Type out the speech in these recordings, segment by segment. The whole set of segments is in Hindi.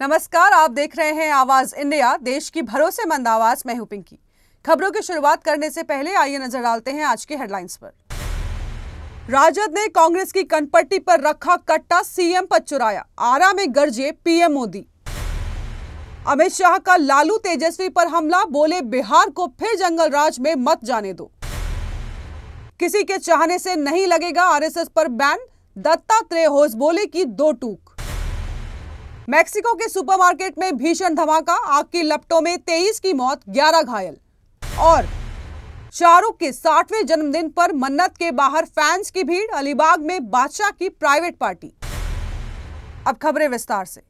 नमस्कार, आप देख रहे हैं आवाज इंडिया, देश की भरोसेमंद आवाज। मैं हूं पिंकी। खबरों की शुरुआत करने से पहले आइए नजर डालते हैं आज की हेडलाइंस पर। राजद ने कांग्रेस की कनपट्टी पर रखा कट्टा, सीएम पद चुराया, आरा में गरजे पीएम मोदी। अमित शाह का लालू तेजस्वी पर हमला, बोले बिहार को फिर जंगल राज में मत जाने दो। किसी के चाहने से नहीं लगेगा आरएसएस पर बैन, दत्तात्रेय होस बोले की दो टूक। मैक्सिको के सुपरमार्केट में भीषण धमाका, आग की लपटों में 23 की मौत, 11 घायल। और शाहरुख के 60वें जन्मदिन पर मन्नत के बाहर फैंस की भीड़, अलीबाग में बादशाह की प्राइवेट पार्टी। अब खबरें विस्तार से।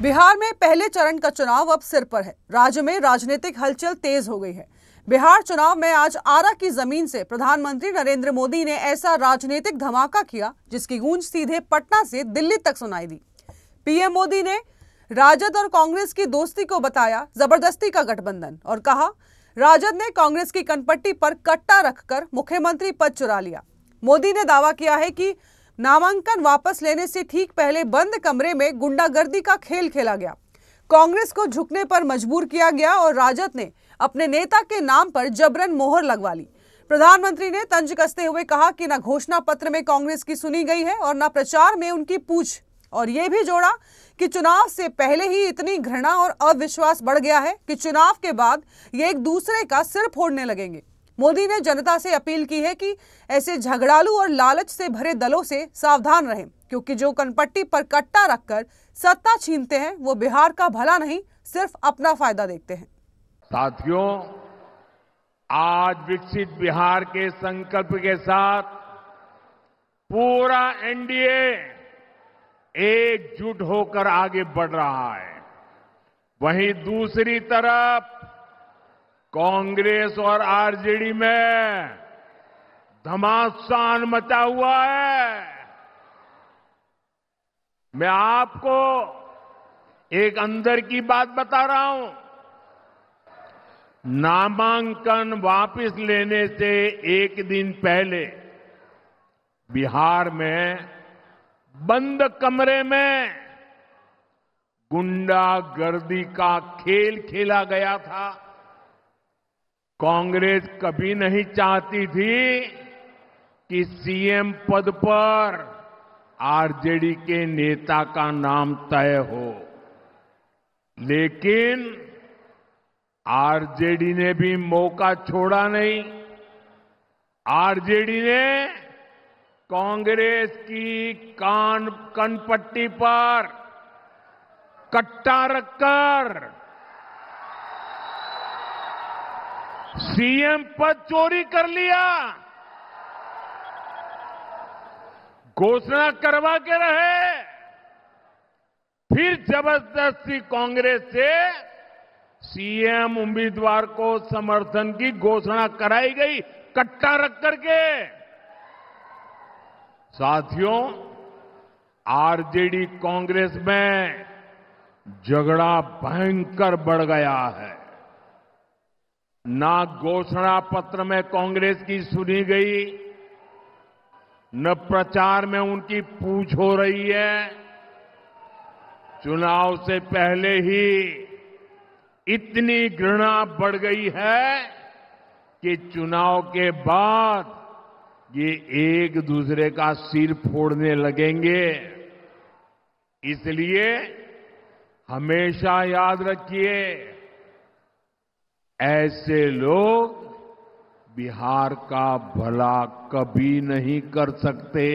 बिहार में पहले चरण का चुनाव अब सिर पर है। राज्य में राजनीतिक हलचल तेज हो गई है। बिहार चुनाव में आज आरा की जमीन से प्रधानमंत्री नरेंद्र मोदी ने ऐसा राजनीतिक धमाका किया जिसकी गूंज सीधे पटना से दिल्ली तक सुनाई दी। पीएम मोदी ने राजद और कांग्रेस की दोस्ती को बताया जबरदस्ती का गठबंधन और कहा राजद ने कांग्रेस की कनपट्टी पर कट्टा रखकर मुख्यमंत्री पद चुरा लिया। मोदी ने दावा किया है कि नामांकन वापस लेने से ठीक पहले बंद कमरे में गुंडागर्दी का खेल खेला गया, कांग्रेस को झुकने पर मजबूर किया गया और राजद ने अपने नेता के नाम पर जबरन मोहर लगवा ली। प्रधानमंत्री ने तंज कसते हुए कहा कि न घोषणा पत्र में कांग्रेस की सुनी गई है और न प्रचार में उनकी पूछ, और यह भी जोड़ा कि चुनाव से पहले ही इतनी घृणा और अविश्वास बढ़ गया है कि चुनाव के बाद ये एक दूसरे का सिर फोड़ने लगेंगे। मोदी ने जनता से अपील की है कि ऐसे झगड़ालू और लालच से भरे दलों से सावधान रहें, क्योंकि जो कनपट्टी पर कट्टा रखकर सत्ता छीनते हैं वो बिहार का भला नहीं, सिर्फ अपना फायदा देखते हैं। साथियों, आज विकसित बिहार के संकल्प के साथ पूरा एनडीए एकजुट होकर आगे बढ़ रहा है। वहीं दूसरी तरफ कांग्रेस और आरजेडी में घमासान मचा हुआ है। मैं आपको एक अंदर की बात बता रहा हूं। नामांकन वापस लेने से एक दिन पहले बिहार में बंद कमरे में गुंडागर्दी का खेल खेला गया था। कांग्रेस कभी नहीं चाहती थी कि सीएम पद पर आरजेडी के नेता का नाम तय हो, लेकिन आरजेडी ने भी मौका छोड़ा नहीं। आरजेडी ने कांग्रेस की कनपट्टी पर कट्टा रखकर सीएम पद चोरी कर लिया। घोषणा करवा के रहे, फिर जबरदस्ती कांग्रेस से सीएम उम्मीदवार को समर्थन की घोषणा कराई गई, कट्टा रख करके। साथियों, आरजेडी कांग्रेस में झगड़ा भयंकर बढ़ गया है। ना घोषणा पत्र में कांग्रेस की सुनी गई, न प्रचार में उनकी पूछ हो रही है। चुनाव से पहले ही इतनी घृणा बढ़ गई है कि चुनाव के बाद ये एक दूसरे का सिर फोड़ने लगेंगे। इसलिए हमेशा याद रखिए, ऐसे लोग बिहार का भला कभी नहीं कर सकते।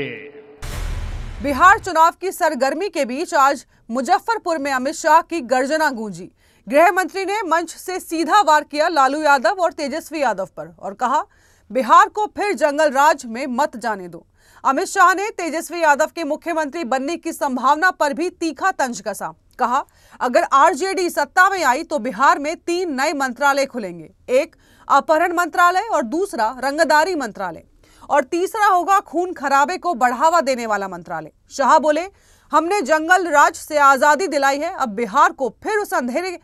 बिहार चुनाव की सरगर्मी के बीच आज मुजफ्फरपुर में अमित शाह की गर्जना गूंजी। गृह मंत्री ने मंच से सीधा वार किया लालू यादव और तेजस्वी यादव पर और कहा बिहार को फिर जंगल राज में मत जाने दो। अमित शाह ने तेजस्वी यादव के मुख्यमंत्री बनने की संभावना पर भी तीखा तंज कसा। कहा अगर आरजेडी सत्ता में आई तो बिहार में 3 नए मंत्रालय खुलेंगे, एक अपहरण मंत्रालय और दूसरा रंगदारी मंत्रालय और तीसरा होगा खून खराबे को बढ़ावा देने वाला मंत्रालय। शाह बोले हमने जंगल राज से आजादी दिलाई है, अब बिहार को फिर उस अंधेरे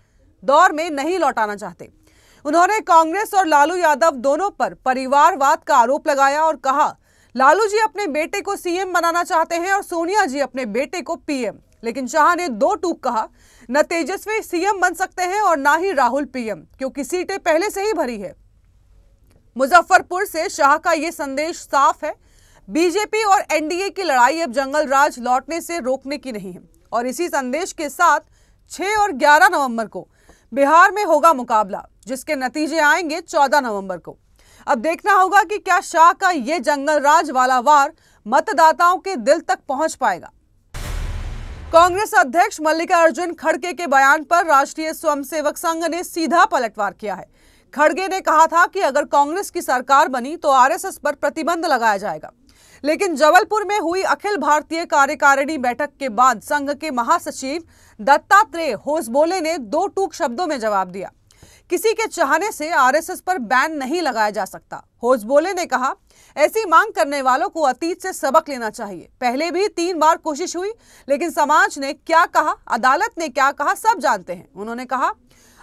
दौर में नहीं लौटाना चाहते। उन्होंने कांग्रेस और लालू यादव दोनों पर परिवारवाद का आरोप लगाया और कहा लालू जी अपने बेटे को सीएम बनाना चाहते हैं और सोनिया जी अपने बेटे को पीएम। लेकिन शाह ने दो टूक कहा, न तेजस्वी सीएम बन सकते हैं और ना ही राहुल पीएम, क्योंकि सीटें पहले से ही भरी है। मुजफ्फरपुर से शाह का ये संदेश साफ है, बीजेपी और एनडीए की लड़ाई अब जंगल राज लौटने से रोकने की नहीं है। और इसी संदेश के साथ 6 और 11 नवंबर को बिहार में होगा मुकाबला, जिसके नतीजे आएंगे 14 नवंबर को। अब देखना होगा कि क्या शाह का ये जंगल राज वाला वार मतदाताओं के दिल तक पहुंच पाएगा। कांग्रेस अध्यक्ष मल्लिकार्जुन खड़गे के बयान पर राष्ट्रीय स्वयंसेवक संघ ने सीधा पलटवार किया है। खड़गे ने कहा था कि अगर कांग्रेस की सरकार बनी तो आरएसएस पर प्रतिबंध लगाया जाएगा, लेकिन जबलपुर में हुई अखिल भारतीय कार्यकारिणी बैठक के बाद संघ के महासचिव दत्तात्रेय होसबोले ने दो टूक शब्दों में जवाब दिया, किसी के चाहने से आरएसएस पर बैन नहीं लगाया जा सकता। होसबोले ने कहा, ऐसी मांग करने वालों को अतीत से सबक लेना चाहिए। पहले भी 3 बार कोशिश हुई, लेकिन समाज ने क्या कहा, अदालत ने क्या कहा, सब जानते हैं। उन्होंने कहा,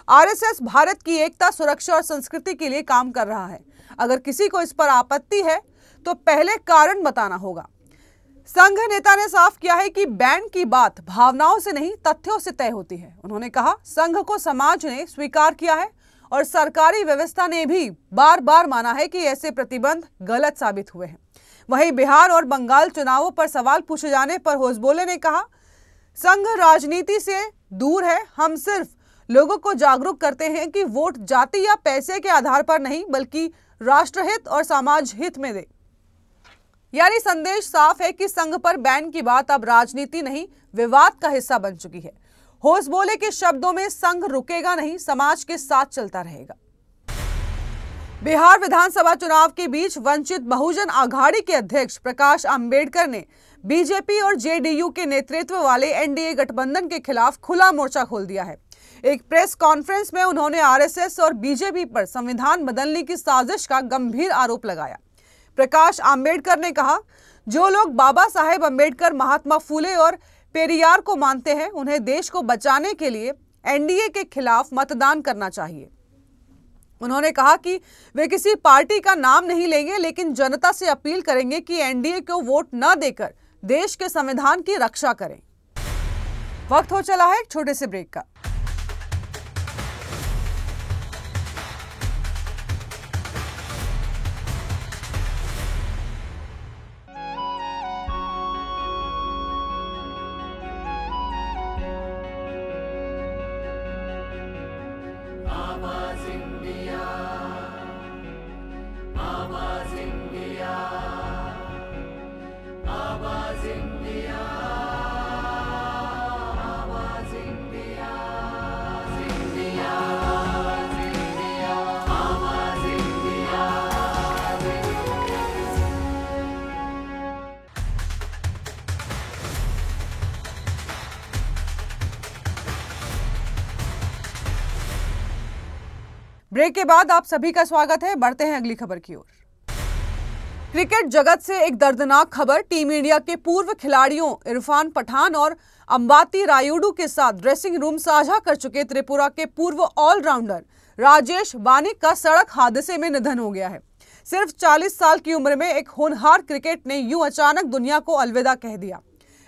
आरएसएस भारत की एकता, सुरक्षा और संस्कृति के लिए काम कर रहा है। अगर किसी को इस पर आपत्ति है तो पहले कारण बताना होगा। संघ नेता ने साफ किया है कि बैन की बात भावनाओं से नहीं, तथ्यों से तय होती है। उन्होंने कहा, संघ को समाज ने स्वीकार किया है और सरकारी व्यवस्था ने भी बार बार माना है कि ऐसे प्रतिबंध गलत साबित हुए हैं। वहीं बिहार और बंगाल चुनावों पर सवाल पूछे जाने पर होसबोले ने कहा, संघ राजनीति से दूर है, हम सिर्फ लोगों को जागरूक करते हैं कि वोट जाति या पैसे के आधार पर नहीं, बल्कि राष्ट्रहित और समाज हित में दे। यानी संदेश साफ है कि संघ पर बैन की बात अब राजनीति नहीं, विवाद का हिस्सा बन चुकी है। होसबोले के शब्दों में संघ रुकेगा नहीं, समाज के साथ चलता रहेगा। बिहार विधानसभा चुनाव के बीच वंचित बहुजन आघाड़ी के अध्यक्ष प्रकाश आंबेडकर ने बीजेपी और जेडीयू के नेतृत्व वाले एनडीए गठबंधन के खिलाफ खुला मोर्चा खोल दिया है। एक प्रेस कॉन्फ्रेंस में उन्होंने आरएसएस और बीजेपी पर संविधान बदलने की साजिश का गंभीर आरोप लगाया। प्रकाश आंबेडकर ने कहा, जो लोग बाबा साहेब अम्बेडकर, महात्मा फूले और पेरियार को मानते हैं, उन्हें देश को बचाने के लिए एनडीए के खिलाफ मतदान करना चाहिए। उन्होंने कहा कि वे किसी पार्टी का नाम नहीं लेंगे, लेकिन जनता से अपील करेंगे कि एनडीए को वोट न देकर देश के संविधान की रक्षा करें। वक्त हो चला है एक छोटे से ब्रेक का। ब्रेक के बाद आप सभी का स्वागत है। बढ़ते हैं अगली खबर की ओर। क्रिकेट जगत से एक दर्दनाक खबर। टीम इंडिया के पूर्व खिलाड़ियों इरफान पठान और अंबाती रायुडू के साथ ड्रेसिंग रूम साझा कर चुके त्रिपुरा के पूर्व ऑलराउंडर राजेश बानिक का सड़क हादसे में निधन हो गया है। सिर्फ 40 साल की उम्र में एक होनहार क्रिकेट ने यूं अचानक दुनिया को अलविदा कह दिया।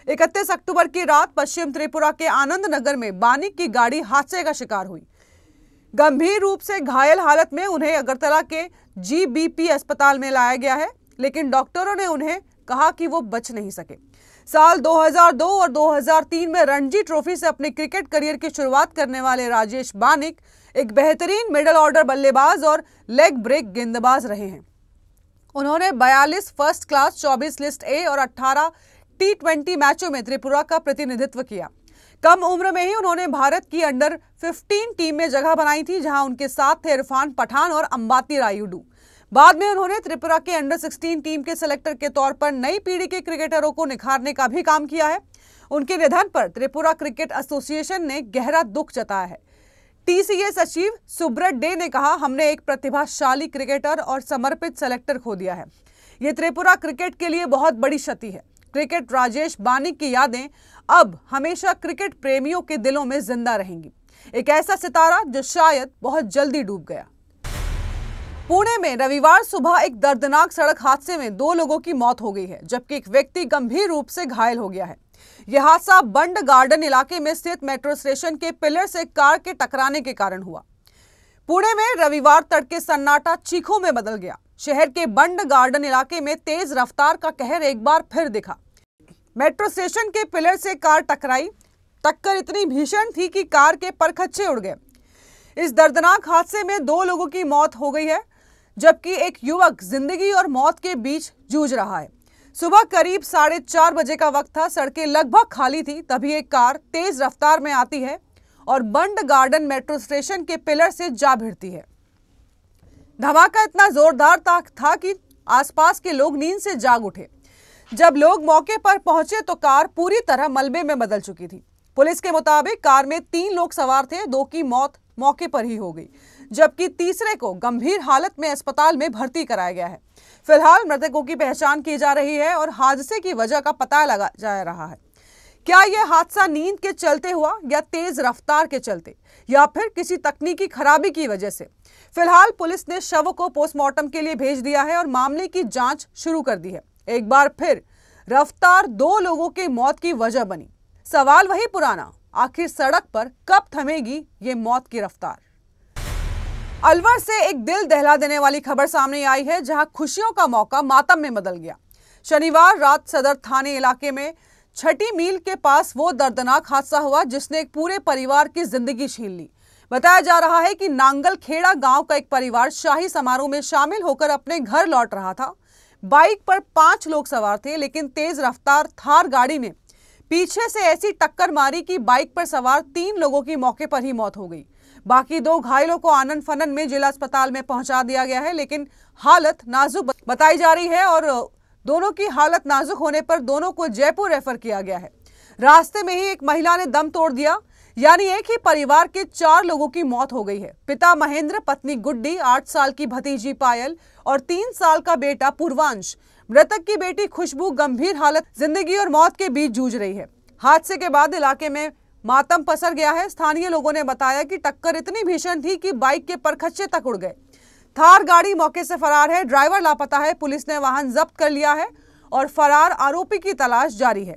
31 अक्टूबर की रात पश्चिम त्रिपुरा के आनंद नगर में बानिक की गाड़ी हादसे का शिकार हुई। गंभीर रूप से घायल हालत में उन्हें अगरतला के जीबीपी अस्पताल में लाया गया है, लेकिन डॉक्टरों ने उन्हें कहा कि वो बच नहीं सके। साल 2002 और 2003 में रणजी ट्रॉफी से अपने क्रिकेट करियर की शुरुआत करने वाले राजेश बानिक एक बेहतरीन मिडल ऑर्डर बल्लेबाज और लेग ब्रेक गेंदबाज रहे हैं। उन्होंने 42 फर्स्ट क्लास, 24 लिस्ट ए और 18 T20 मैचों में त्रिपुरा का प्रतिनिधित्व किया। कम उम्र में ही उन्होंने भारत की अंडर 15 टीम में जगह बनाई थी, जहां उनके साथ थे इरफान पठान और अंबाती रायुडू। बाद में उन्होंने त्रिपुरा के अंडर 16 टीम के सेलेक्टर के तौर पर नई पीढ़ी के क्रिकेटरों को निखारने का भी काम किया है। उनके निधन पर त्रिपुरा क्रिकेट एसोसिएशन ने गहरा दुख जताया है। टीसीए सचिव सुब्रत डे ने कहा, हमने एक प्रतिभाशाली क्रिकेटर और समर्पित सेलेक्टर खो दिया है। ये त्रिपुरा क्रिकेट के लिए बहुत बड़ी क्षति है। क्रिकेट राजेश बानिक की यादें अब हमेशा क्रिकेट प्रेमियों के दिलों में जिंदा रहेंगी। एक ऐसा सितारा जो शायद बहुत जल्दी डूब गया। पुणे में रविवार सुबह एक दर्दनाक सड़क हादसे में 2 लोगों की मौत हो गई है, जबकि एक व्यक्ति गंभीर रूप से घायल हो गया है। यह हादसा बंड गार्डन इलाके में स्थित मेट्रो स्टेशन के पिलर से कार के टकराने के कारण हुआ। पुणे में रविवार तड़के सन्नाटा चीखों में बदल गया। शहर के बंड गार्डन इलाके में तेज रफ्तार का कहर एक बार फिर दिखा। मेट्रो स्टेशन के पिलर से कार टकराई। टक्कर इतनी भीषण थी कि कार के परखच्चे उड़ गए। इस दर्दनाक हादसे में 2 लोगों की मौत हो गई है, जबकि एक युवक जिंदगी और मौत के बीच जूझ रहा है। सुबह करीब 4:30 बजे का वक्त था। सड़कें लगभग खाली थी, तभी एक कार तेज रफ्तार में आती है और बंड गार्डन मेट्रो स्टेशन के पिलर से जा भिड़ती है। धमाका इतना जोरदार था कि आसपास के लोग नींद से जाग उठे। जब लोग मौके पर पहुंचे तो कार पूरी तरह मलबे में बदल चुकी थी। पुलिस के मुताबिक कार में 3 लोग सवार थे। 2 की मौत मौके पर ही हो गई, जबकि तीसरे को गंभीर हालत में अस्पताल में भर्ती कराया गया है। फिलहाल मृतकों की पहचान की जा रही है और हादसे की वजह का पता लगा जा रहा है। क्या यह हादसा नींद के चलते हुआ या तेज रफ्तार के चलते या फिर किसी तकनीकी खराबी की वजह से? फिलहाल पुलिस ने शव को पोस्टमार्टम के लिए भेज दिया है और मामले की जांच शुरू कर दी है। एक बार फिर रफ्तार 2 लोगों के मौत की वजह बनी। सवाल वही पुराना, आखिर सड़क पर कब थमेगी ये मौत की रफ्तार? अलवर से एक दिल दहला देने वाली खबर सामने आई है, जहां खुशियों का मौका मातम में बदल गया। शनिवार रात सदर थाने इलाके में छठी मील के पास वो दर्दनाक हादसा हुआ जिसने एक पूरे परिवार की जिंदगी छीन ली। बताया जा रहा है कि नांगल खेड़ा गांव का एक परिवार शाही समारोह में शामिल होकर अपने घर लौट रहा था। बाइक पर 5 लोग सवार थे, लेकिन तेज रफ्तार थार गाड़ी ने पीछे से ऐसी टक्कर मारी कि बाइक पर सवार 3 लोगों की मौके पर ही मौत हो गई। बाकी 2 घायलों को आनन फनन में जिला अस्पताल में पहुंचा दिया गया है, लेकिन हालत नाजुक बताई जा रही है और दोनों की हालत नाजुक होने पर दोनों को जयपुर रेफर किया गया है। रास्ते में ही एक महिला ने दम तोड़ दिया, यानी एक ही परिवार के 4 लोगों की मौत हो गई है। पिता महेंद्र, पत्नी गुड्डी, 8 साल की भतीजी पायल और 3 साल का बेटा पूर्वांश। मृतक की बेटी खुशबू गंभीर हालत, जिंदगी और मौत के बीच जूझ रही है। हादसे के बाद इलाके में मातम पसर गया है। स्थानीय लोगों ने बताया कि टक्कर इतनी भीषण थी कि बाइक के परखच्चे तक उड़ गए। थार गाड़ी मौके से फरार है, ड्राइवर लापता है। पुलिस ने वाहन जब्त कर लिया है और फरार आरोपी की तलाश जारी है।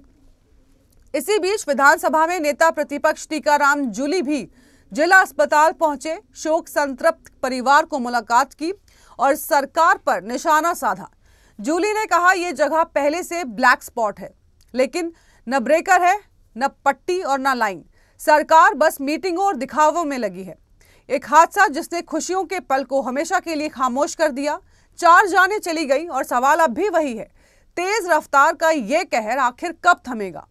इसी बीच विधानसभा में नेता प्रतिपक्ष टीकाराम जूली भी जिला अस्पताल पहुंचे। शोक संतप्त परिवार को मुलाकात की और सरकार पर निशाना साधा। जूली ने कहा, यह जगह पहले से ब्लैक स्पॉट है, लेकिन न ब्रेकर है, न पट्टी और न लाइन। सरकार बस मीटिंगों और दिखावों में लगी है। एक हादसा जिसने खुशियों के पल को हमेशा के लिए खामोश कर दिया। 4 जानें चली गई और सवाल अब भी वही है, तेज रफ्तार का ये कहर आखिर कब थमेगा?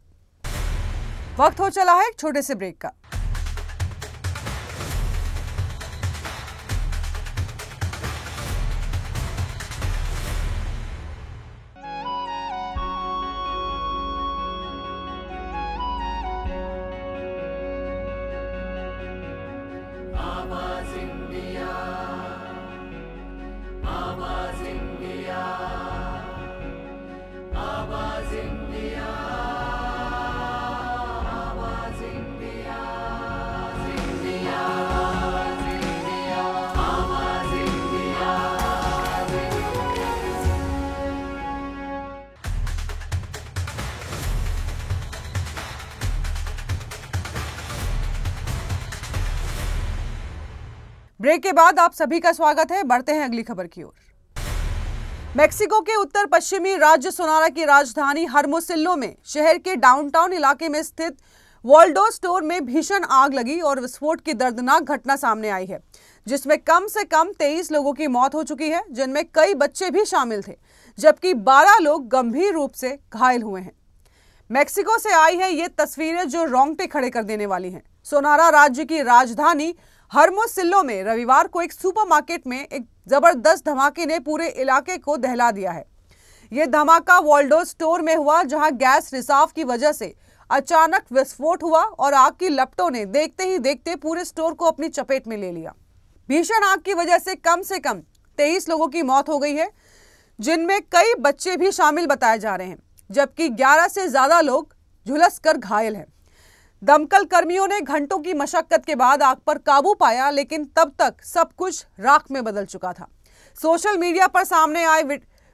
वक्त हो चला है एक छोटे से ब्रेक का। ब्रेक के बाद आप सभी का स्वागत है। बढ़ते हैं अगली खबर की ओर। मेक्सिको के उत्तर पश्चिमी राज्य सोनारा की राजधानी हर्मोसिल्लो में शहर के डाउनटाउन इलाके में स्थित वॉल्डो स्टोर में भीषण आग लगी और विस्फोट की दर्दनाक घटना सामने आई है, जिसमें कम से कम 23 लोगों की मौत हो चुकी है, जिनमें कई बच्चे भी शामिल थे, जबकि 12 लोग गंभीर रूप से घायल हुए हैं। मेक्सिको से आई है ये तस्वीरें जो रोंगटे खड़े कर देने वाली हैं। सोनारा राज्य की राजधानी हर्मोसिल्लो में रविवार को एक सुपरमार्केट में एक जबरदस्त धमाके ने पूरे इलाके को दहला दिया है। यह धमाका वॉल्डो स्टोर में हुआ, जहां गैस रिसाव की वजह से अचानक विस्फोट हुआ और आग की लपटों ने देखते ही देखते पूरे स्टोर को अपनी चपेट में ले लिया। भीषण आग की वजह से कम 23 लोगों की मौत हो गई है, जिनमें कई बच्चे भी शामिल बताए जा रहे हैं, जबकि 11 से ज्यादा लोग झुलसकर घायल हैं। दमकल कर्मियों ने घंटों की मशक्कत के बाद आग पर काबू पाया, लेकिन तब तक सब कुछ राख में बदल चुका था। सोशल मीडिया पर सामने आए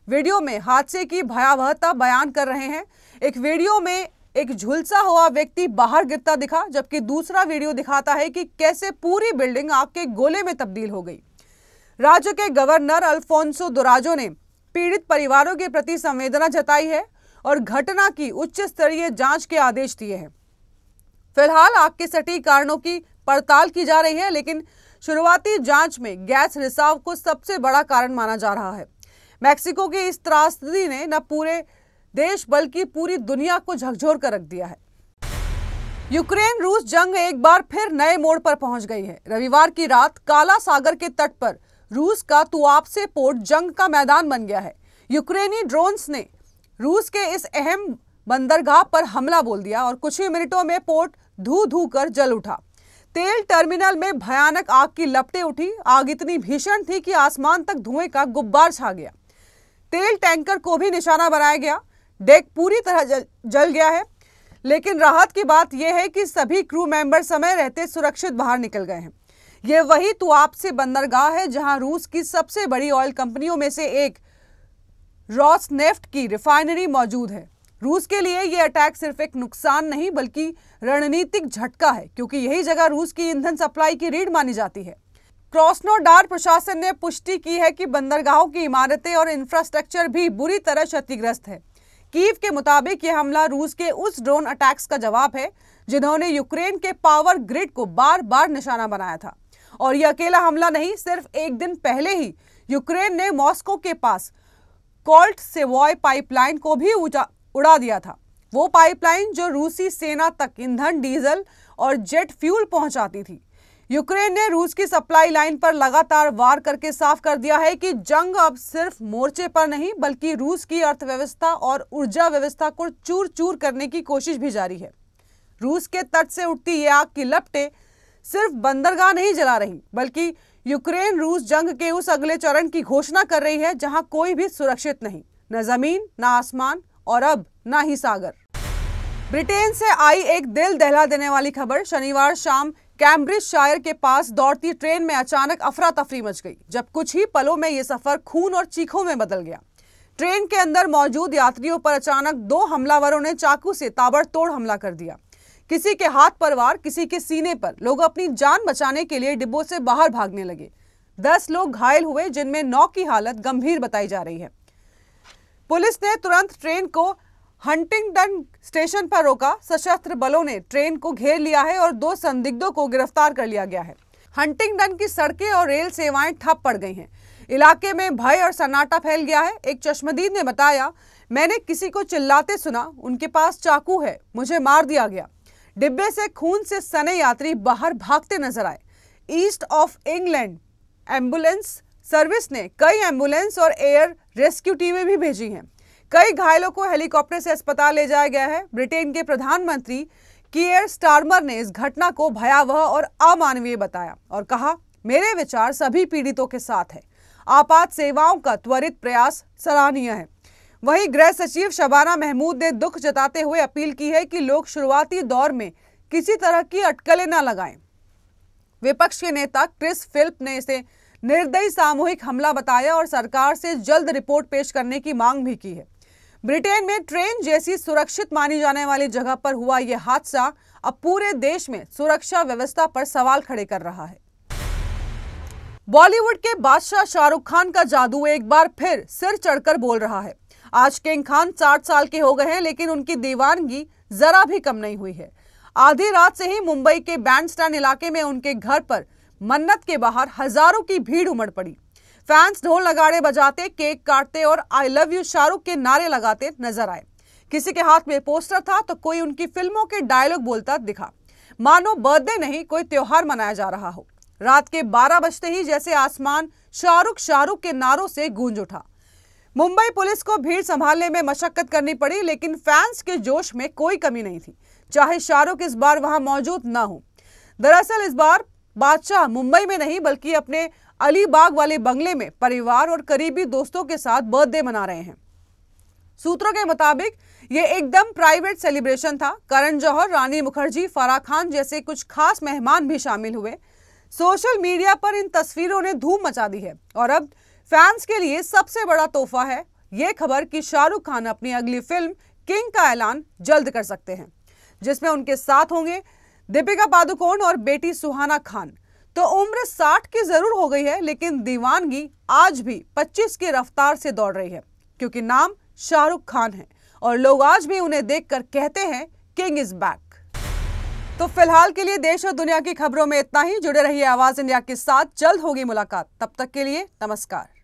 वीडियो में हादसे की भयावहता बयान कर रहे हैं। एक वीडियो में एक झुलसा हुआ व्यक्ति बाहर गिरता दिखा, जबकि दूसरा वीडियो दिखाता है कि कैसे पूरी बिल्डिंग आग के गोले में तब्दील हो गई। राज्य के गवर्नर अल्फोंसो दुराजो ने पीड़ित परिवारों के प्रति संवेदना जताई है और घटना की उच्च स्तरीय जांच के आदेश दिए हैं। फिलहाल आग के सटीक कारणों की पड़ताल की जा रही है, लेकिन शुरुआती जांच में गैस रिसाव को सबसे बड़ा कारण माना जा रहा है। मैक्सिको की इस त्रासदी ने न पूरे देश बल्कि पूरी दुनिया को झकझोर कर रख दिया है। यूक्रेन रूस जंग एक बार फिर नए मोड़ पर पहुंच गई है। रविवार की रात काला सागर के तट पर रूस का तुआप्से पोर्ट जंग का मैदान बन गया है। यूक्रेनी ड्रोन्स ने रूस के इस अहम बंदरगाह पर हमला बोल दिया और कुछ ही मिनटों में पोर्ट धू धू कर जल उठा। तेल टर्मिनल में भयानक आग की लपटें उठी। आग इतनी भीषण थी कि आसमान तक धुएं का गुब्बार छा गया। तेल टैंकर को भी निशाना बनाया गया। डेक पूरी तरह जल गया है, लेकिन राहत की बात यह है कि सभी क्रू मेंबर समय रहते सुरक्षित बाहर निकल गए हैं। यह वही तुआप्से बंदरगाह है जहां रूस की सबसे बड़ी ऑयल कंपनियों में से एक रॉसनेफ्ट की रिफाइनरी मौजूद है। रूस के लिए यह अटैक सिर्फ एक नुकसान नहीं बल्कि रणनीतिक झटका है, क्योंकि यही जगह रूस की ईंधन सप्लाई की रीढ़ मानी जाती है। क्रास्नोडार प्रशासन ने पुष्टि की है कि बंदरगाहों की इमारतें और इंफ्रास्ट्रक्चर भी बुरी तरह क्षतिग्रस्त है। कीव के मुताबिक यह हमला रूस के उस ड्रोन अटैक्स का जवाब है जिन्होंने यूक्रेन के पावर ग्रिड को बार बार निशाना बनाया था। और यह अकेला हमला नहीं, सिर्फ एक दिन पहले ही यूक्रेन ने मॉस्को के पास कोल्ट सेवॉय पाइपलाइन को भी उड़ा दिया था। वो पाइपलाइन जो रूसी सेना तक ईंधन, डीजल और जेट फ्यूल पहुंचाती थी। यूक्रेन ने रूस की सप्लाई लाइन पर लगातार वार करके साफ कर दिया है कि जंग अब सिर्फ मोर्चे पर नहीं बल्कि रूस की अर्थव्यवस्था और ऊर्जा व्यवस्था को चूर चूर करने की कोशिश भी जारी है। रूस के तट से उठती ये आग की लपटें सिर्फ बंदरगाह नहीं जला रही, बल्कि यूक्रेन रूस जंग के उस अगले चरण की घोषणा कर रही है जहां कोई भी सुरक्षित नहीं, न जमीन, न आसमान और अब न ही सागर। ब्रिटेन से आई एक दिल दहला देने वाली खबर। शनिवार शाम कैम्ब्रिजशायर के पास दौड़ती ट्रेन में अचानक अफरा तफरी मच गई, जब कुछ ही पलों में यह सफर खून और चीखों में बदल गया। ट्रेन के अंदर मौजूद यात्रियों पर अचानक दो हमलावरों ने चाकू से ताबड़तोड़ हमला कर दिया। किसी के हाथ पर वार, किसी के सीने पर। लोग अपनी जान बचाने के लिए डिब्बों से बाहर भागने लगे। 10 लोग घायल हुए, जिनमें 9 की हालत गंभीर बताई जा रही है। पुलिस ने तुरंत ट्रेन को हंटिंगटन स्टेशन पर रोका। सशस्त्र बलों ने ट्रेन को घेर लिया है और 2 संदिग्धों को गिरफ्तार कर लिया गया है। हंटिंगटन की सड़कें और रेल सेवाएं ठप पड़ गई हैं। इलाके में भय और सन्नाटा फैल गया है। एक चश्मदीद ने बताया, मैंने किसी को चिल्लाते सुना, उनके पास चाकू है, मुझे मार दिया गया। डिब्बे से खून से सने यात्री बाहर भागते नजर आए। East of England ambulance service ने कई एम्बुलेंस और एयर रेस्क्यू टीमें भी भेजी हैं। कई घायलों को हेलीकॉप्टर से अस्पताल ले जाया गया है। ब्रिटेन के प्रधानमंत्री कीयर स्टारमर ने इस घटना को भयावह और अमानवीय बताया और कहा, मेरे विचार सभी पीड़ितों के साथ है। आपात सेवाओं का त्वरित प्रयास सराहनीय है। वहीं गृह सचिव शबाना महमूद ने दुख जताते हुए अपील की है कि लोग शुरुआती दौर में किसी तरह की अटकलें न लगाएं। विपक्ष के नेता क्रिस फिलिप ने इसे निर्दयी सामूहिक हमला बताया और सरकार से जल्द रिपोर्ट पेश करने की मांग भी की है। ब्रिटेन में ट्रेन जैसी सुरक्षित मानी जाने वाली जगह पर हुआ यह हादसा अब पूरे देश में सुरक्षा व्यवस्था पर सवाल खड़े कर रहा है। बॉलीवुड के बादशाह शाहरुख खान का जादू एक बार फिर सिर चढ़कर बोल रहा है। आज किंग खान 60 साल के हो गए हैं, लेकिन उनकी दीवानगी जरा भी कम नहीं हुई है। आधी रात से ही मुंबई के बैंडस्टैंड इलाके में उनके घर पर मन्नत के बाहर हजारों की भीड़ उमड़ पड़ी। फैंस ढोल नगाड़े बजाते, केक काटते और आई लव यू शाहरुख के नारे लगाते नजर आए। किसी के हाथ में पोस्टर था तो कोई उनकी फिल्मों के डायलॉग बोलता दिखा, मानो बर्थडे नहीं कोई त्योहार मनाया जा रहा हो। रात के 12 बजते ही जैसे आसमान शाहरुख के नारों से गूंज उठा। मुंबई पुलिस को भीड़ संभालने में मशक्कत करनी पड़ी, लेकिन फैंस के जोश में कोई कमी नहीं थी, चाहे शाहरुख इस बार वहां मौजूद न हो। दरअसल इस बार बादशाह मुंबई में नहीं बल्कि अपने अलीबाग वाले बंगले में परिवार और करीबी दोस्तों के साथ बर्थडे मना रहे हैं। सूत्रों के मुताबिक ये एकदम प्राइवेट सेलिब्रेशन था। करण जौहर, रानी मुखर्जी, फराह खान जैसे कुछ खास मेहमान भी शामिल हुए। सोशल मीडिया पर इन तस्वीरों ने धूम मचा दी है और अब फैंस के लिए सबसे बड़ा तोहफा है ये खबर कि शाहरुख खान अपनी अगली फिल्म किंग का ऐलान जल्द कर सकते हैं, जिसमें उनके साथ होंगे दीपिका पादुकोण और बेटी सुहाना खान। तो उम्र 60 की जरूर हो गई है, लेकिन दीवानगी आज भी 25 की रफ्तार से दौड़ रही है, क्योंकि नाम शाहरुख खान है और लोग आज भी उन्हें देखकर कहते हैं किंग इज बैक। तो फिलहाल के लिए देश और दुनिया की खबरों में इतना ही। जुड़े रहिए आवाज इंडिया के साथ, जल्द होगी मुलाकात। तब तक के लिए नमस्कार।